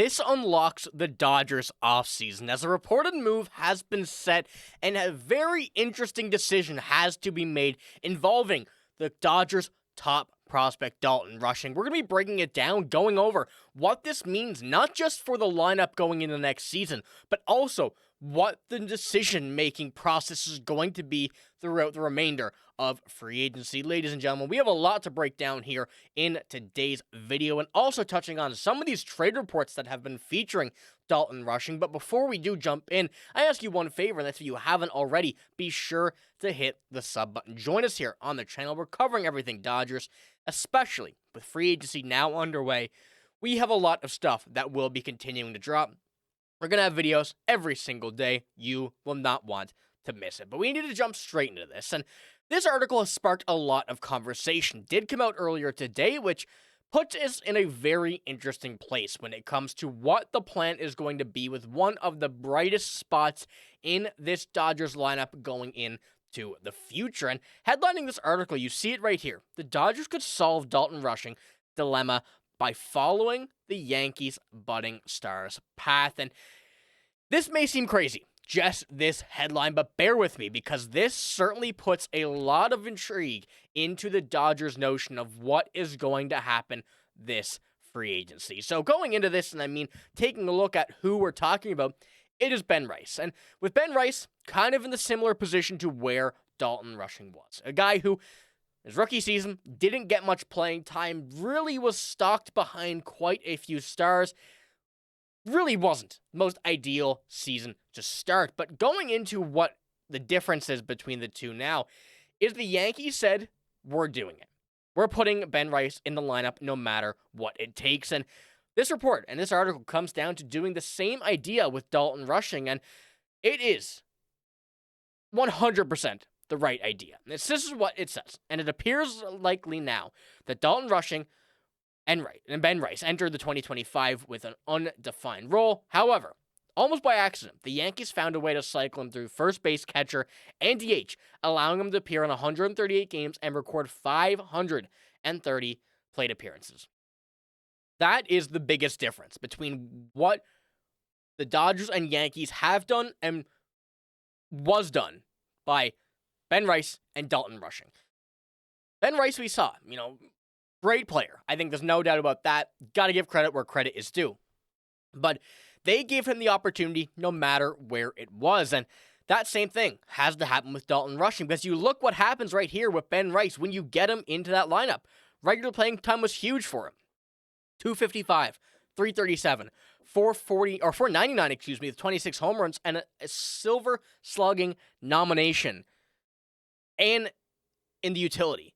This unlocks the Dodgers offseason as a reported move has been set and a very interesting decision has to be made involving the Dodgers' top prospect Dalton Rushing. We're going to be breaking it down, going over what this means not just for the lineup going into next season, but also what the decision-making process is going to be throughout the remainder of free agency. Ladies and gentlemen, we have a lot to break down here in today's video, and also touching on some of these trade reports that have been featuring Dalton Rushing. But before we do jump in, I ask you one favor, and that's if you haven't already, be sure to hit the sub button. Join us here on the channel. We're covering everything Dodgers, especially with free agency now underway. We have a lot of stuff that will be continuing to drop. We're going to have videos every single day. You will not want to miss it. But we need to jump straight into this. And this article has sparked a lot of conversation. Did come out earlier today, which puts us in a very interesting place when it comes to what the plan is going to be with one of the brightest spots in this Dodgers lineup going into the future. And headlining this article, you see it right here. The Dodgers could solve Dalton Rushing dilemma by following the Yankees' budding stars path. And this may seem crazy, just this headline, but bear with me because this certainly puts a lot of intrigue into the Dodgers' notion of what is going to happen this free agency. So going into this, and I mean taking a look at who we're talking about, it is Ben Rice. And with Ben Rice, kind of in the similar position to where Dalton Rushing was. A guy who, his rookie season, didn't get much playing time, really was stalked behind quite a few stars. Really wasn't the most ideal season to start. But going into what the difference is between the two now is the Yankees said, we're doing it. We're putting Ben Rice in the lineup no matter what it takes. And this report and this article comes down to doing the same idea with Dalton Rushing. And it is 100% the right idea. This is what it says. And it appears likely now that Dalton Rushing and Ben Rice entered the 2025 with an undefined role. However, almost by accident, the Yankees found a way to cycle him through first base, catcher, and DH, allowing him to appear in 138 games and record 530 plate appearances. That is the biggest difference between what the Dodgers and Yankees have done and was done by Ben Rice and Dalton Rushing. Ben Rice, we saw, great player. I think there's no doubt about that. Got to give credit where credit is due. But they gave him the opportunity no matter where it was. And that same thing has to happen with Dalton Rushing, because you look what happens right here with Ben Rice when you get him into that lineup. Regular playing time was huge for him. 255, 337, 440, or 499, with 26 home runs and a silver slugging nomination. And in the utility.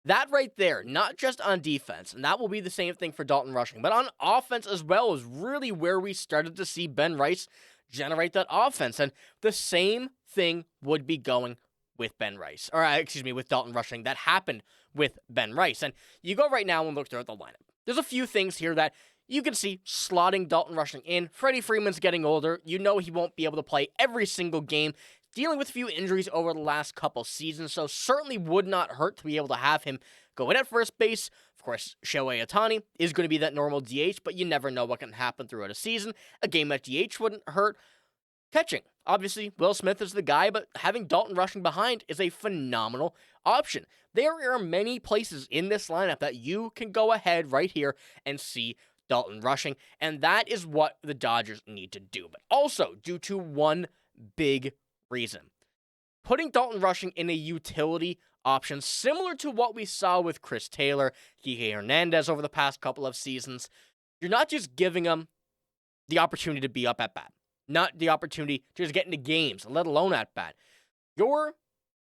That right there, not just on defense, and that will be the same thing for Dalton Rushing, but on offense as well is really where we started to see Ben Rice generate that offense. And the same thing would be going with with Dalton Rushing. That happened with Ben Rice. And you go right now and look throughout the lineup. There's a few things here that you can see slotting Dalton Rushing in. Freddie Freeman's getting older. You know he won't be able to play every single game. Dealing with a few injuries over the last couple seasons, so certainly would not hurt to be able to have him go in at first base. Of course, Shohei Ohtani is going to be that normal DH, but you never know what can happen throughout a season. A game at DH wouldn't hurt. Catching, obviously, Will Smith is the guy, but having Dalton Rushing behind is a phenomenal option. There are many places in this lineup that you can go ahead right here and see Dalton Rushing, and that is what the Dodgers need to do. But also, due to one big reason. Putting Dalton Rushing in a utility option similar to what we saw with Chris Taylor, Shohei Hernández over the past couple of seasons. You're not just giving him the opportunity to be up at bat, not the opportunity to just get into games, let alone at bat. You're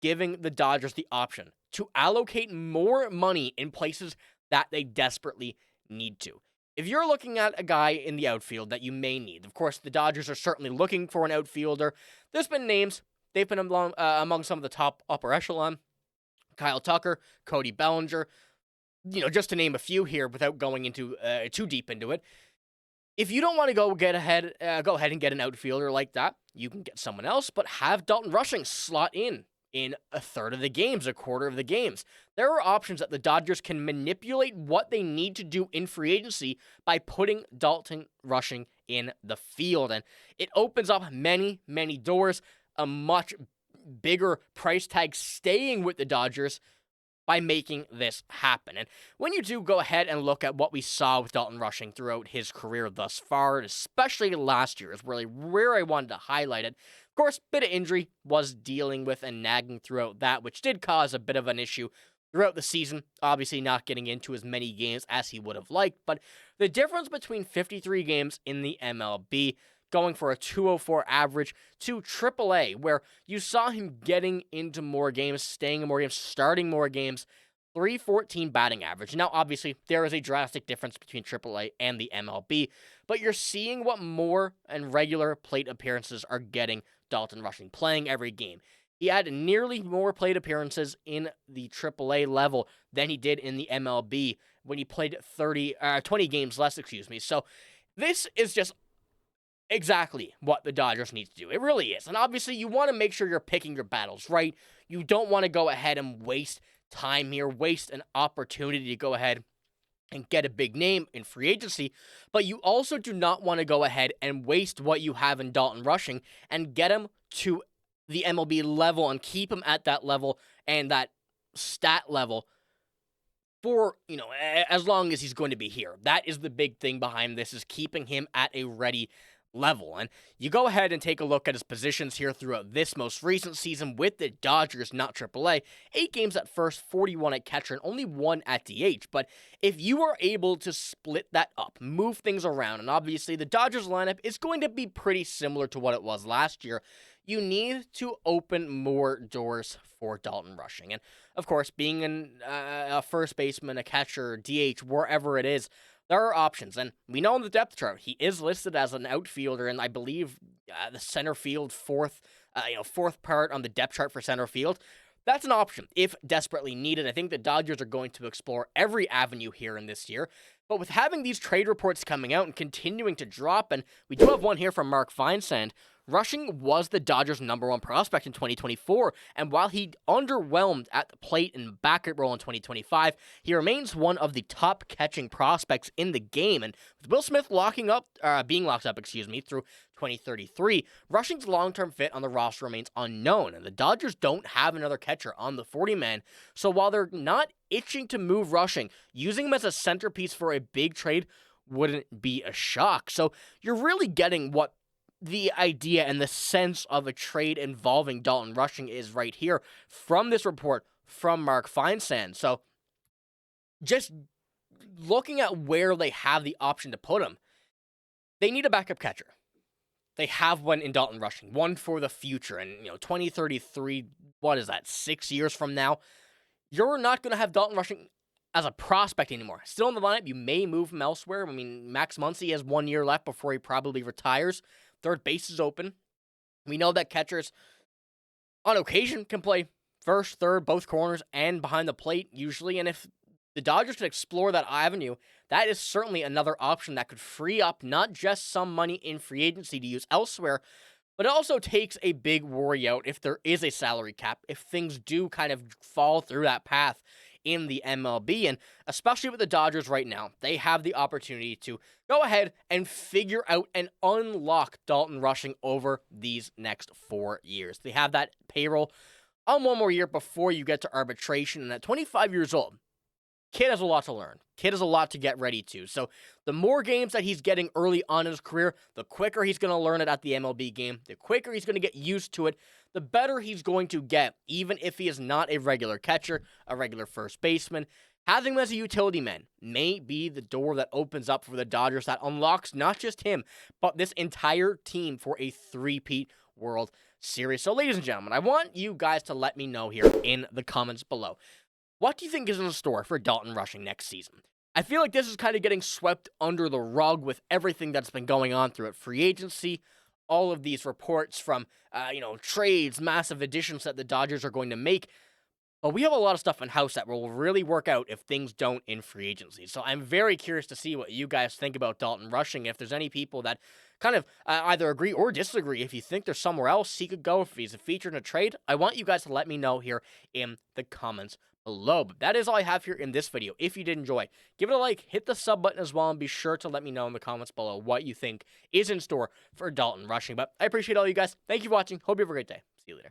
giving the Dodgers the option to allocate more money in places that they desperately need to. If you're looking at a guy in the outfield that you may need, of course, the Dodgers are certainly looking for an outfielder. There's been names. They've been among some of the top upper echelon. Kyle Tucker, Cody Bellinger, just to name a few here without going into too deep into it. If you don't want to go ahead and get an outfielder like that, you can get someone else, but have Dalton Rushing slot in in a third of the games, a quarter of the games. There are options that the Dodgers can manipulate what they need to do in free agency by putting Dalton Rushing in the field. And it opens up many, many doors, a much bigger price tag staying with the Dodgers by making this happen. And when you do go ahead and look at what we saw with Dalton Rushing throughout his career thus far, especially last year is really where I wanted to highlight it. Of course, bit of injury was dealing with and nagging throughout that, which did cause a bit of an issue throughout the season, obviously not getting into as many games as he would have liked. But the difference between 53 games in the MLB going for a 204 average to AAA, where you saw him getting into more games, staying in more games, starting more games, 314 batting average. Now, obviously, there is a drastic difference between AAA and the MLB, but you're seeing what more and regular plate appearances are getting Dalton Rushing, playing every game. He had nearly more plate appearances in the AAA level than he did in the MLB when he played 20 games less, So this is just exactly what the Dodgers need to do. It really is. And obviously, you want to make sure you're picking your battles, right? You don't want to go ahead and waste time here, waste an opportunity to go ahead and get a big name in free agency, but you also do not want to go ahead and waste what you have in Dalton Rushing and get him to the MLB level and keep him at that level and that stat level for, as long as he's going to be here. That is the big thing behind this, is keeping him at a ready level. And you go ahead and take a look at his positions here throughout this most recent season with the Dodgers, not AAA. 8 games at first, 41 at catcher, and only 1 at DH. But if you are able to split that up, move things around, and obviously the Dodgers lineup is going to be pretty similar to what it was last year, you need to open more doors for Dalton Rushing. And of course, being a first baseman, a catcher, DH, wherever it is, there are options, and we know in the depth chart, he is listed as an outfielder, and I believe the center field fourth part on the depth chart for center field. That's an option if desperately needed. I think the Dodgers are going to explore every avenue here in this year, but with having these trade reports coming out and continuing to drop, and we do have one here from Mark Feinsand, Rushing was the Dodgers' #1 prospect in 2024, and while he underwhelmed at the plate and backup role in 2025, he remains one of the top catching prospects in the game. And with Will Smith being locked up, through 2033, Rushing's long-term fit on the roster remains unknown, and the Dodgers don't have another catcher on the 40-man. So while they're not itching to move Rushing, using him as a centerpiece for a big trade wouldn't be a shock. So you're really getting what the idea and the sense of a trade involving Dalton Rushing is right here from this report from Mark Feinsand. So just looking at where they have the option to put him, they need a backup catcher. They have one in Dalton Rushing, one for the future. And, 2033, what is that, 6 years from now? You're not going to have Dalton Rushing as a prospect anymore. Still in the lineup, you may move him elsewhere. Max Muncy has 1 year left before he probably retires. Third base is open. We know that catchers, on occasion, can play first, third, both corners, and behind the plate, usually. And if the Dodgers could explore that avenue, that is certainly another option that could free up not just some money in free agency to use elsewhere, but it also takes a big worry out if there is a salary cap, if things do kind of fall through that path in the MLB. And especially with the Dodgers right now, they have the opportunity to go ahead and figure out and unlock Dalton Rushing over these next 4 years. They have that payroll on 1 more year before you get to arbitration. And at 25 years old, kid has a lot to learn. Kid has a lot to get ready to. So the more games that he's getting early on in his career, the quicker he's going to learn it at the MLB game, the quicker he's going to get used to it, the better he's going to get, even if he is not a regular catcher, a regular first baseman. Having him as a utility man may be the door that opens up for the Dodgers that unlocks not just him, but this entire team for a 3-peat World Series. So, ladies and gentlemen, I want you guys to let me know here in the comments below. What do you think is in store for Dalton Rushing next season? I feel like this is kind of getting swept under the rug with everything that's been going on throughout free agency, all of these reports from, trades, massive additions that the Dodgers are going to make. But we have a lot of stuff in house that will really work out if things don't in free agency. So I'm very curious to see what you guys think about Dalton Rushing. If there's any people that kind of either agree or disagree, if you think there's somewhere else he could go, if he's a feature in a trade, I want you guys to let me know here in the comments below. But that is all I have here in this video. If you did enjoy, give it a like, hit the sub button as well, and be sure to let me know in the comments below what you think is in store for Dalton Rushing. But I appreciate all you guys. Thank you for watching. Hope you have a great day. See you later.